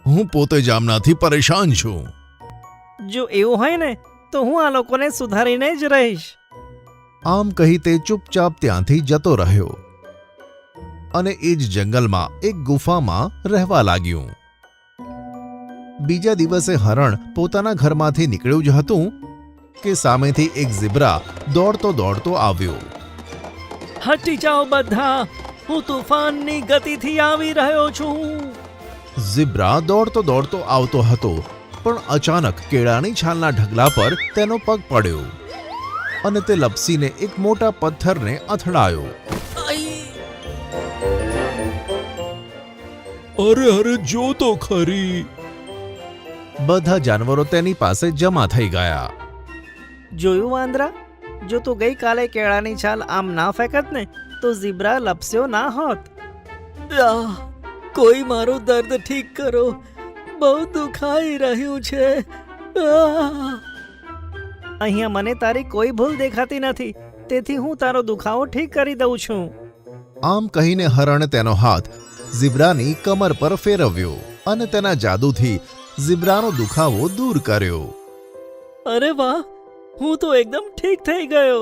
હું પોતે જ આમનાથી પરેશાન છું. જો એવું હોય ને તો હું આ લોકોને સુધારીને જ રહીશ. આમ કહી તે ચૂપચાપ ત્યાંથી જતો રહ્યો અને એ જ જંગલમાં એક ગુફામાં રહેવા લાગ્યું. બીજા દિવસે હરણ પોતાના ઘરમાંથી નીકળ્યું જ હતું કે સામેથી એક ઝીબ્રા દોડતો દોડતો આવ્યો. હટી જાઓ બધા, હું તુફાનની ગતિથી આવી રહ્યો છું. ઝીબ્રા દોડતો દોડતો આવતો હતો, પણ અચાનક કેળાની છાલના ઢગલા પર તેનો પગ પડ્યો અને તે લપસીને એક મોટા પથ્થરને અથડાયો. અરે અરે, જો તો ખરી! બધા જાનવરો તેની પાસે જમા થઈ ગયા. જોયું વાંદરા, જો તું ગઈકાલે કેળાની છાલ આમ ના ફેંકત ને તો ઝીબ્રા લપસ્યો ના હોત. કોઈ મારું દર્દ ઠીક કરો, બહુ દુખાઈ રહ્યું છે. અહીંયા મને તારી કોઈ ભૂલ દેખાતી નથી, તેથી હું તારો દુખાવો ઠીક કરી દઉં છું. આમ કહીને હરણે તેનો હાથ ઝીબ્રાની કમર પર ફેરવ્યો અને તેના જાદુથી ઝીબ્રાનો દુખાવો દૂર કર્યો. અરે વાહ, હું તો એકદમ ઠીક થઈ ગયો.